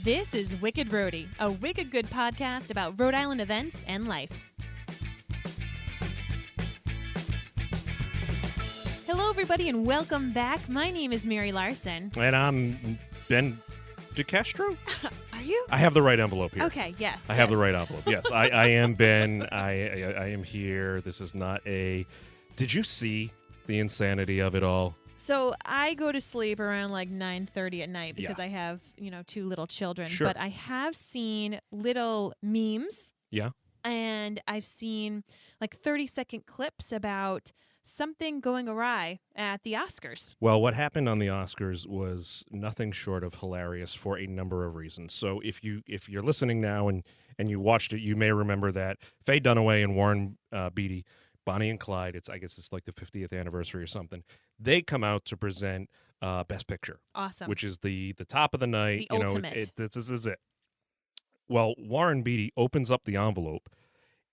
This is Wicked Roadie, a wicked good podcast about Rhode Island events and life. Hello, everybody, and welcome back. My name is Mary Larson. And I'm Ben DeCastro. Are you? I have the right envelope here. Okay, yes. I have the right envelope. Yes, I am Ben. I am here. This is not a... Did you see the insanity of it all? So I go to sleep around like 9:30 at night because Yeah. I have, two little children. Sure. But I have seen little memes. Yeah. And I've seen like 30-second clips about something going awry at the Oscars. Well, what happened on the Oscars was nothing short of hilarious for a number of reasons. So if you're listening now and you watched it, you may remember that Faye Dunaway and Warren Beatty, Bonnie and Clyde, I guess it's like the 50th anniversary or something, they come out to present Best Picture. Awesome. Which is the top of the night. The ultimate. This is it. Well, Warren Beatty opens up the envelope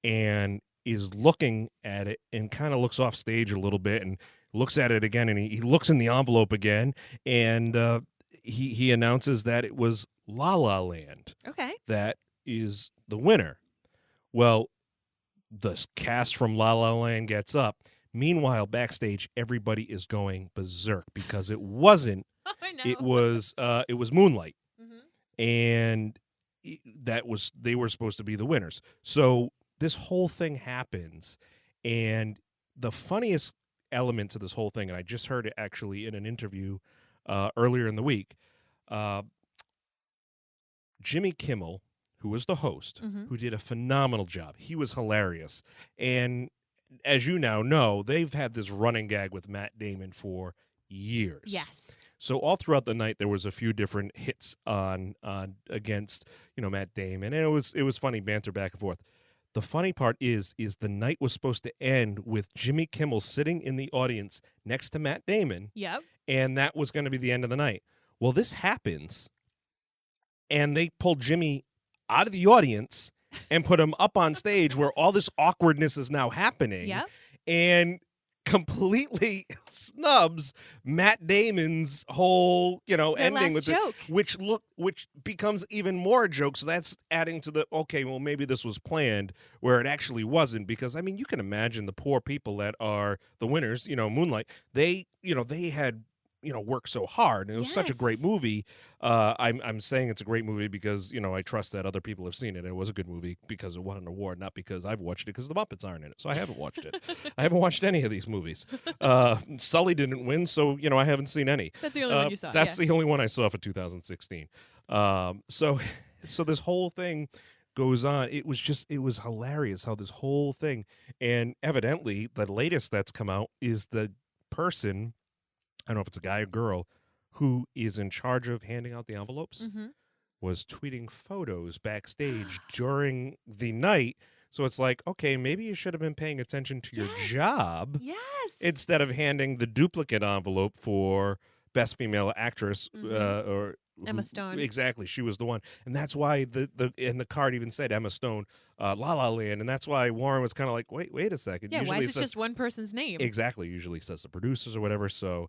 and is looking at it and kind of looks off stage a little bit and looks at it again, and he looks in the envelope again, and he announces that it was La La Land. Okay. That is the winner. Well, the cast from La La Land gets up. Meanwhile, backstage, everybody is going berserk because it wasn't. Oh, I know. It was Moonlight, Mm-hmm. and they were supposed to be the winners. So this whole thing happens, and the funniest element to this whole thing, and I just heard it actually in an interview earlier in the week, Jimmy Kimmel, who was the host, Mm-hmm. who did a phenomenal job. He was hilarious. And as you now know, they've had this running gag with Matt Damon for years. Yes. So all throughout the night, there was a few different hits on against Matt Damon, and it was funny banter back and forth. The funny part is the night was supposed to end with Jimmy Kimmel sitting in the audience next to Matt Damon, Yep. and that was going to be the end of the night. Well, this happens, and they pulled Jimmy out of the audience and put him up on stage where all this awkwardness is now happening. Yep. And completely snubs Matt Damon's whole, ending last with joke. it, which becomes even more a joke. So that's adding to the, okay, well, maybe this was planned where it actually wasn't, because you can imagine the poor people that are the winners, Moonlight, they had worked so hard, and it was such a great Yes. movie. I'm saying it's a great movie because I trust that other people have seen it. It was a good movie because it won an award, not because I've watched it, because the Muppets aren't in it. So I haven't watched it. I haven't watched any of these movies. Sully didn't win, so I haven't seen any. That's the only one you saw. That's yeah. the only one I saw for 2016. So this whole thing goes on. It was hilarious how this whole thing, and evidently the latest that's come out is the person, I don't know if it's a guy or girl, who is in charge of handing out the envelopes, Mm-hmm. was tweeting photos backstage during the night. So it's like, okay, maybe you should have been paying attention to your Yes. job Yes. instead of handing the duplicate envelope for Best Female Actress Mhm. or Emma Stone. Exactly, she was the one, and that's why the card even said Emma Stone, La La Land, and that's why Warren was kind of like, wait a second. Yeah, Usually why it is it says, just one person's name? exactly? Usually it says the producers or whatever. So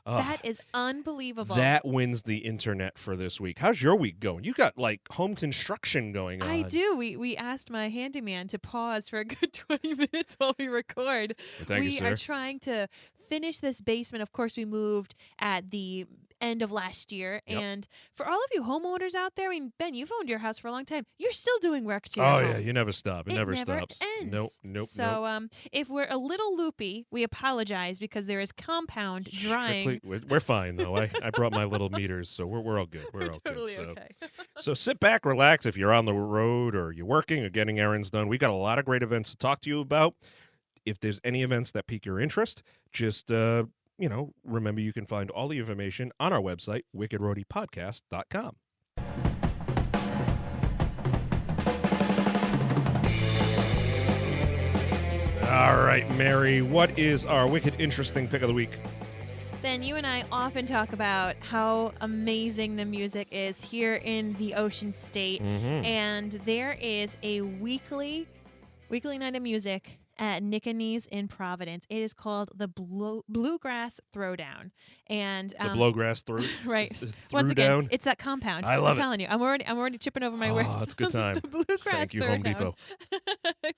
That is unbelievable. that wins the internet for this week. How's your week going? You got like home construction going on. I do. We asked my handyman to pause for a good 20 minutes while we record. Well, thank you, We sir. are trying to finish this basement. Of course, we moved at the end of last year. Yep. And for all of you homeowners out there, Ben, you've owned your house for a long time. You're still doing work to your Oh home. yeah, you never stop. It never never stops. ends. Nope. So if we're a little loopy, we apologize because there is compound drying. Strictly, we're fine though. I brought my little meters, so we're all good. We're all totally good. okay. So sit back, relax. If you're on the road or you're working or getting errands done, we got a lot of great events to talk to you about. If there's any events that pique your interest, just remember you can find all the information on our website, wickedroadiepodcast.com. All right, Mary, what is our wicked interesting pick of the week? Ben, you and I often talk about how amazing the music is here in the Ocean State. Mm-hmm. And there is a weekly night of music at Nickani's in Providence. It is called the Bluegrass Throwdown. And The blowgrass threw right. Once threw again, down. it's that compound. I I'm love it. telling you. I'm already chipping over my Oh, words. that's a good time. The Bluegrass Thank you, Home Throwdown. Depot.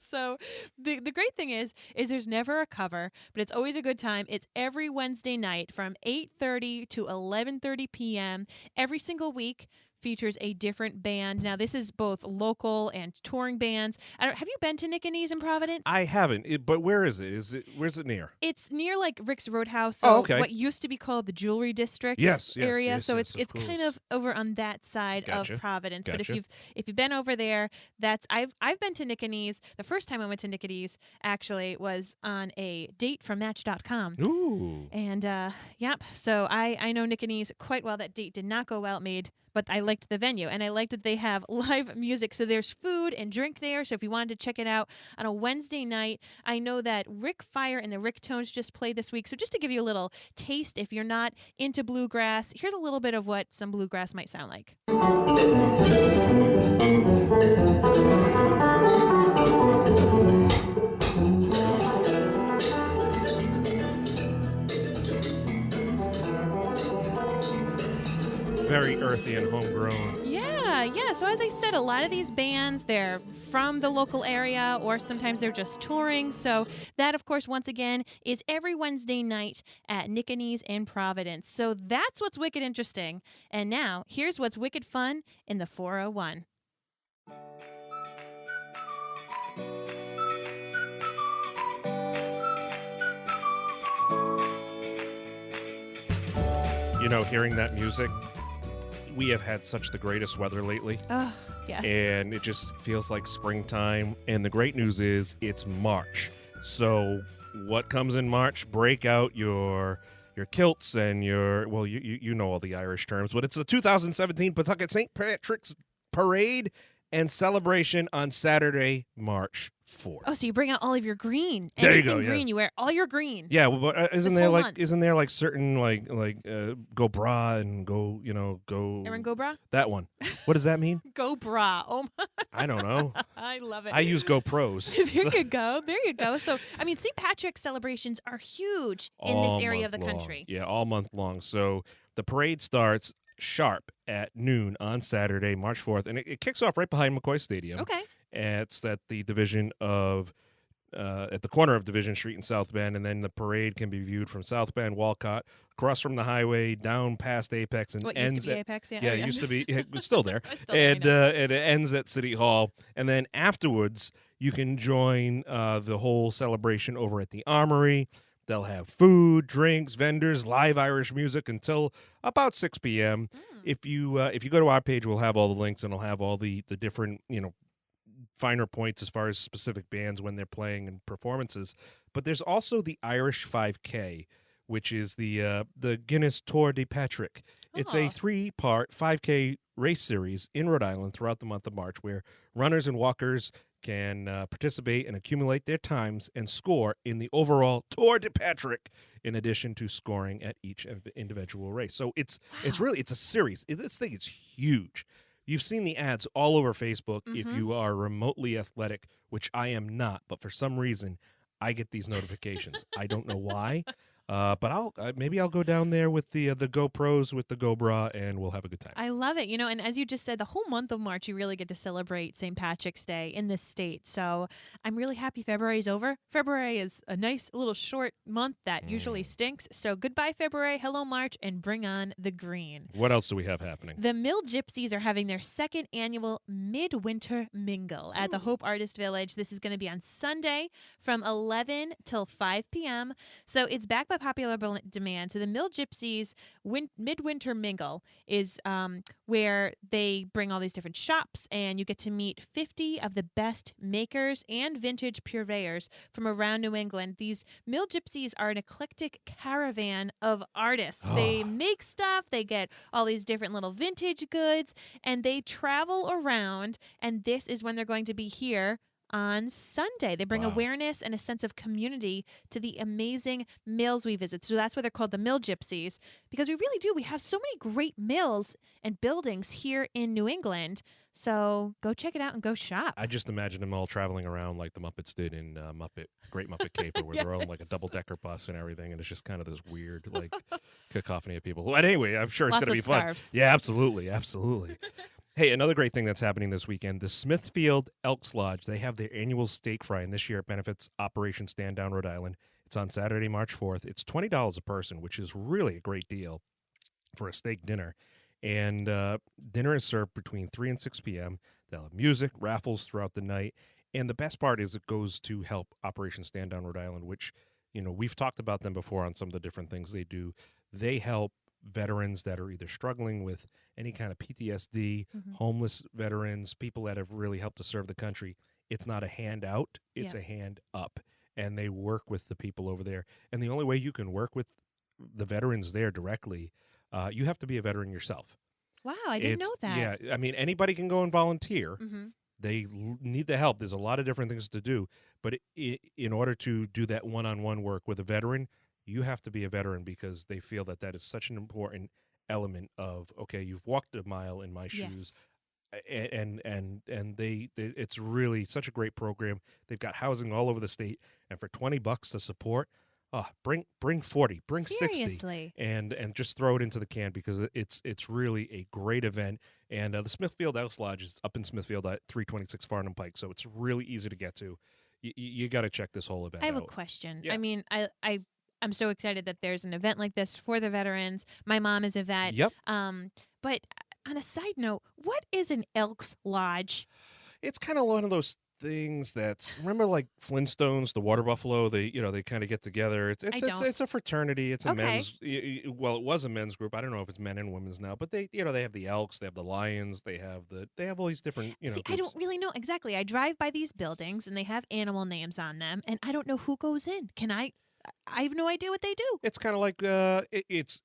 So the great thing is there's never a cover, but it's always a good time. It's every Wednesday night from 8:30 to 11:30 p.m. every single week. Features a different band. Now, this is both local and touring bands. Have you been to Nick and E's in Providence? I haven't, but where is it? Where's it near? It's near like Rick's Roadhouse, Oh, so okay. what used to be called the Jewelry District area. So it's kind of over on that side Gotcha. of Providence. But Gotcha. if you've been over there, I've been to Nick and E's. The first time I went to Nick and E's actually was on a date from Match.com. Ooh. And yep, so I know Nick and E's quite well. That date did not go well. But I liked the venue, and I liked that they have live music. So there's food and drink there. So if you wanted to check it out on a Wednesday night, I know that Rick Fire and the Rick Tones just played this week. So just to give you a little taste, if you're not into bluegrass, here's a little bit of what some bluegrass might sound like. Very earthy and homegrown. Yeah. So as I said, a lot of these bands, they're from the local area or sometimes they're just touring. So that, of course, once again, is every Wednesday night at Nick and E's in Providence. So that's what's wicked interesting. And now, here's what's wicked fun in the 401. You know, hearing that music, we have had such the greatest weather lately. Oh, yes. And it just feels like springtime. And the great news is it's March. So what comes in March? Break out your kilts and you know all the Irish terms, but it's the 2017 Pawtucket St. Patrick's Parade and celebration on Saturday, March 4th. Oh, so you bring out all of your green. There you Anything go, green, you wear all your green. Yeah, well, but This whole month. isn't there like certain go bra and go Erin, go bra? that one? What does that mean? Go bra. Oh my. I don't know. I love it. I use GoPros. There you go. So, I mean, St. Patrick's celebrations are huge in All this area of the month long. country. Yeah, all month long. So the parade starts sharp at noon on Saturday, March 4th, and it kicks off right behind McCoy Stadium. Okay. It's at the division of at the corner of Division Street in South Bend, and then the parade can be viewed from South Bend, Walcott, across from the highway, down past Apex, and What ends used to be at, Apex? Yeah, yeah, it used to be. It's still there, It's still there, I know. and it ends at City Hall. And then afterwards, you can join the whole celebration over at the Armory. They'll have food, drinks, vendors, live Irish music until about 6 p.m. If you go to our page, we'll have all the links, and it'll have all the different finer points as far as specific bands when they're playing and performances. But there's also the Irish 5K, which is the Guinness Tour de Patrick. It's a 3-part 5K race series in Rhode Island throughout the month of March, where runners and walkers can participate and accumulate their times and score in the overall Tour de Patrick, in addition to scoring at each individual race. So it's a series. This thing is huge. You've seen the ads all over Facebook. If you are remotely athletic, which I am not, but for some reason I get these notifications. I don't know why. But maybe I'll go down there with the GoPros with the GoBra, and we'll have a good time. I love it. And as you just said, the whole month of March, you really get to celebrate St. Patrick's Day in this state. So I'm really happy February is over. February is a nice little short month that usually stinks. So goodbye, February. Hello, March, and bring on the green. What else do we have happening? The Mill Gypsies are having their second annual Midwinter Mingle at the Hope Artist Village. This is going to be on Sunday from 11 till 5 p.m. So it's back by popular demand. So the Mill Gypsies Midwinter Mingle is where they bring all these different shops, and you get to meet 50 of the best makers and vintage purveyors from around New England. These Mill Gypsies are an eclectic caravan of artists. They make stuff, they get all these different little vintage goods, and they travel around, and this is when they're going to be here on Sunday. They bring Wow. awareness and a sense of community to the amazing mills we visit. So that's why they're called the Mill Gypsies, because we really do. We have so many great mills and buildings here in New England. So go check it out and go shop. I just imagine them all traveling around like the Muppets did in Great Muppet Caper, where they're on like a Yes. double-decker bus and everything, and it's just kind of this weird like cacophony of people. But anyway, I'm sure it's Lots going to of be fun. scarves. Yeah, absolutely, absolutely. Hey, another great thing that's happening this weekend, the Smithfield Elks Lodge, they have their annual steak fry, and this year it benefits Operation Stand Down Rhode Island. It's on Saturday, March 4th. It's $20 a person, which is really a great deal for a steak dinner. And dinner is served between 3 and 6 p.m. They'll have music, raffles throughout the night. And the best part is it goes to help Operation Stand Down Rhode Island, which, we've talked about them before on some of the different things they do. They help veterans that are either struggling with any kind of PTSD, homeless veterans, people that have really helped to serve the country. It's not a handout, it's a hand up. And they work with the people over there. And the only way you can work with the veterans there directly, you have to be a veteran yourself. Wow, I didn't know that. Yeah, I mean, anybody can go and volunteer. Mm-hmm. They need the help. There's a lot of different things to do. But in order to do that one-on-one work with a veteran, you have to be a veteran, because they feel that is such an important element of, okay, you've walked a mile in my shoes. Yes. And they it's really such a great program. They've got housing all over the state, and for $20 to support, bring 40, bring Seriously. 60, and just throw it into the can, because it's really a great event. And the Smithfield Elks Lodge is up in Smithfield at 326 Farnham Pike, so it's really easy to get to. You got to check this whole event I have out. a question. Yeah. I mean, I'm so excited that there's an event like this for the veterans. My mom is a vet. Yep. But on a side note, what is an Elks Lodge? It's kind of one of those things that's, remember like Flintstones, the water buffalo, they kind of get together. It's a fraternity. It's a Okay. men's, well, it was a men's group. I don't know if it's men and women's now, but they have the Elks, they have the Lions, they have all these different, See, groups. I don't really know exactly. I drive by these buildings and they have animal names on them, and I don't know who goes in. I have no idea what they do. It's kind of like it's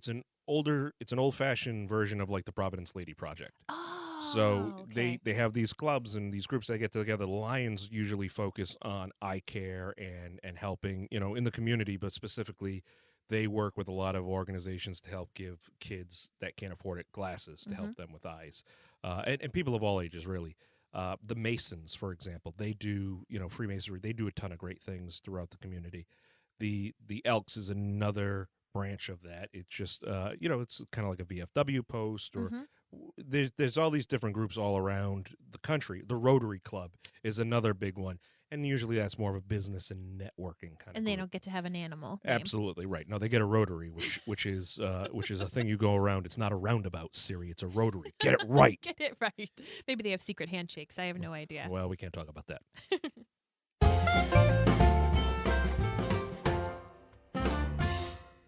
an old-fashioned version of like the Providence Lady Project. Oh, So okay. they have these clubs and these groups that get together. The Lions usually focus on eye care and helping, in the community, but specifically they work with a lot of organizations to help give kids that can't afford it glasses to help them with eyes, and people of all ages, really. The Masons, for example, they do, Freemasonry. They do a ton of great things throughout the community. The Elks is another branch of that. It's just, it's kind of like a VFW post, or there's all these different groups all around the country. The Rotary Club is another big one, and usually that's more of a business and networking kind of. And they group. don't get to have an animal name. Absolutely right. No, they get a Rotary, which is a thing you go around. It's not a roundabout, Siri. It's a Rotary. Get it right. Get it right. Maybe they have secret handshakes. I have no idea. Well, we can't talk about that.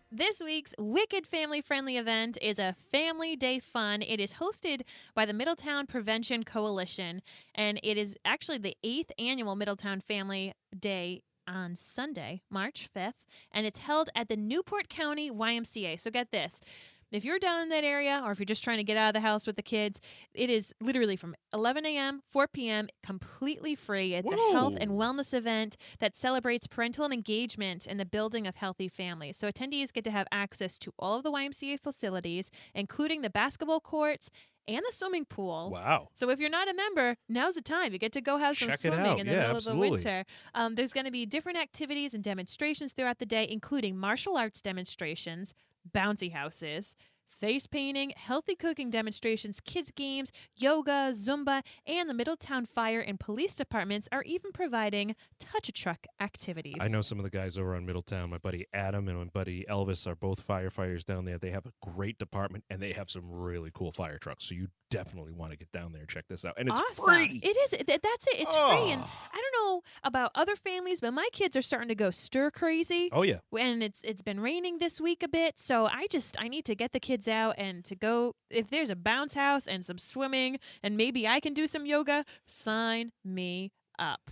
This week's wicked family-friendly event is a Family Day Fun. It is hosted by the Middletown Prevention Coalition, and it is actually the 8th annual Middletown Family Day on Sunday, March 5th, and it's held at the Newport County YMCA. So get this. If you're down in that area, or if you're just trying to get out of the house with the kids, it is literally from 11 a.m., 4 p.m., completely free. It's a health and Whoa. wellness event that celebrates parental engagement in the building of healthy families. So attendees get to have access to all of the YMCA facilities, including the basketball courts and the swimming pool. Wow. So if you're not a member, now's the time. You get to go have some Check it swimming out. in the Yeah, middle absolutely. of the winter. There's going to be different activities and demonstrations throughout the day, including martial arts demonstrations, bouncy houses, face painting, healthy cooking demonstrations, kids games, yoga, Zumba, and the Middletown Fire and Police Departments are even providing touch-a-truck activities. I know some of the guys over on Middletown. My buddy Adam and my buddy Elvis are both firefighters down there. They have a great department, and they have some really cool fire trucks. So you definitely want to get down there and check this out. And it's Awesome. free. It is. That's it. It's free. And Oh. I don't know about other families, but my kids are starting to go stir crazy. Oh, yeah. And it's been raining this week a bit, so I need to get the kids out and to go. If there's a bounce house and some swimming, and maybe I can do some yoga, sign me up.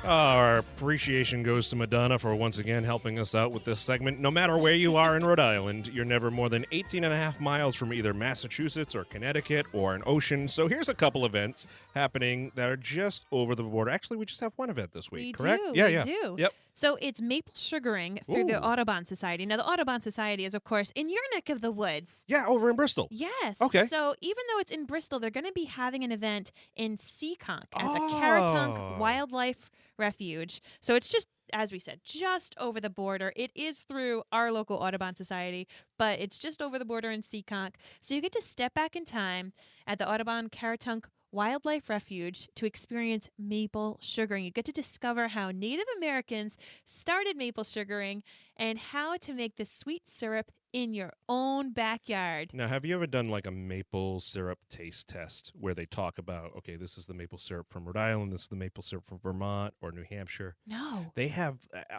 Our appreciation goes to Madonna for once again helping us out with this segment. No matter where you are in Rhode Island, you're never more than 18 and a half miles from either Massachusetts or Connecticut or an ocean. So here's a couple events happening that are just over the border. Actually, we just have one event this week, correct? We Yeah. do. Yep. So it's maple sugaring through the Ooh. Audubon Society. Now, the Audubon Society is, of course, in your neck of the woods. Yeah, over in Bristol. Yes. Okay. So even though it's in Bristol, they're going to be having an event in Seekonk at the Oh. Caratunk Wildlife Refuge. So it's just, as we said, just over the border. It is through our local Audubon Society, but it's just over the border in Seekonk. So you get to step back in time at the Audubon Caratunk Wildlife Refuge to experience maple sugaring. You get to discover how Native Americans started maple sugaring and how to make the sweet syrup in your own backyard. Now, have you ever done like a maple syrup taste test where they talk about, okay, this is the maple syrup from Rhode Island, this is the maple syrup from Vermont or New Hampshire? No. They have,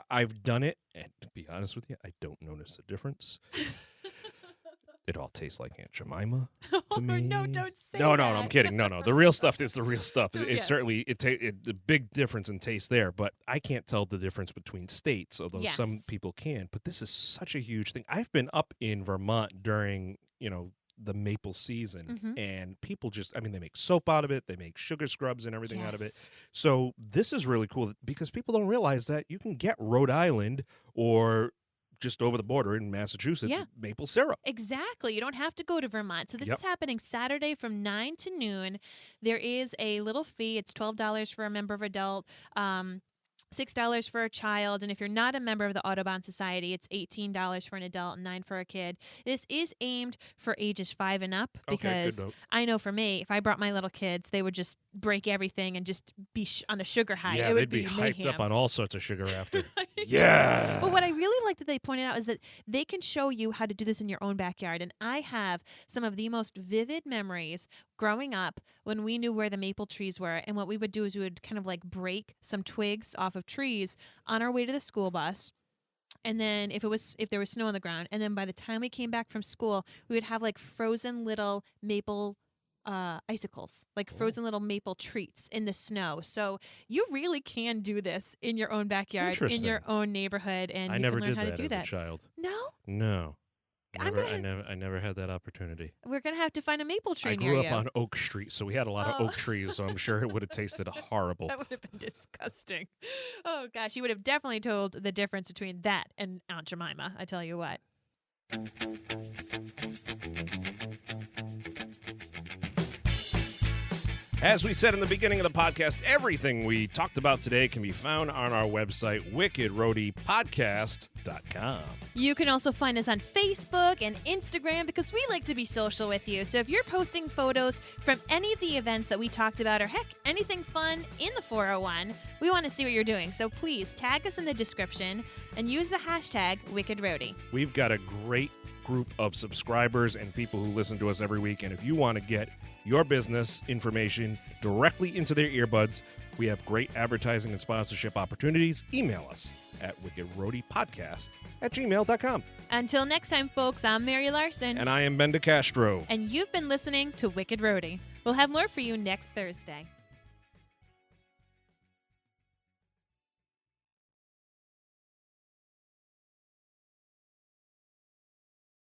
I've done it, and to be honest with you, I don't notice the difference. It all tastes like Aunt Jemima to me. No, don't say No, that. I'm kidding. No. The real stuff is the real stuff. It Yes. certainly, the big difference in taste there, but I can't tell the difference between states, although some Yes. people can. But this is such a huge thing. I've been up in Vermont during, the maple season, Mhm. and people just, they make soap out of it. They make sugar scrubs and everything out of it. Yes. So this is really cool because people don't realize that you can get Rhode Island or just over the border in Massachusetts, Yeah. maple syrup. Exactly. You don't have to go to Vermont. So this Yep. is happening Saturday from 9 to noon. There is a little fee. It's $12 for a member of adult. $6 for a child, and if you're not a member of the Audubon Society, it's $18 for an adult and $9 for a kid. This is aimed for ages 5 and up Okay, good because note. I know for me, if I brought my little kids, they would just break everything and just be on a sugar high. Yeah, it they'd would be hyped mayhem. up on all sorts of sugar after. Yes. Yeah. But what I really like that they pointed out is that they can show you how to do this in your own backyard. And I have some of the most vivid memories growing up when we knew where the maple trees were. And what we would do is we would kind of like break some twigs off of trees on our way to the school bus. And then if there was snow on the ground, and then by the time we came back from school, we would have like frozen little maple icicles, like frozen little maple treats in the snow. So you really can do this in your own backyard, in your Interesting. own neighborhood, and I you never can learn did how that to do as that. a child. No, No. I'm Never, gonna- I never had that opportunity. we're gonna have to find a maple tree I near grew you. up on Oak Street, so we had a lot of Oh. oak trees, so I'm sure it would have tasted horrible. That would have been disgusting. Oh gosh, you would have definitely told the difference between that and Aunt Jemima. I tell you what. As we said in the beginning of the podcast, everything we talked about today can be found on our website, wickedroadiepodcast.com. You can also find us on Facebook and Instagram because we like to be social with you. So if you're posting photos from any of the events that we talked about, or heck, anything fun in the 401, we want to see what you're doing. So please tag us in the description and use the hashtag WickedRoadie. We've got a great group of subscribers and people who listen to us every week, and if you want to get your business information directly into their earbuds, we have great advertising and sponsorship opportunities. Email us at wickedroadiepodcast@gmail.com. Until next time, folks, I'm Mary Larson. And I am Ben DeCastro. And you've been listening to Wicked Roadie. We'll have more for you next Thursday.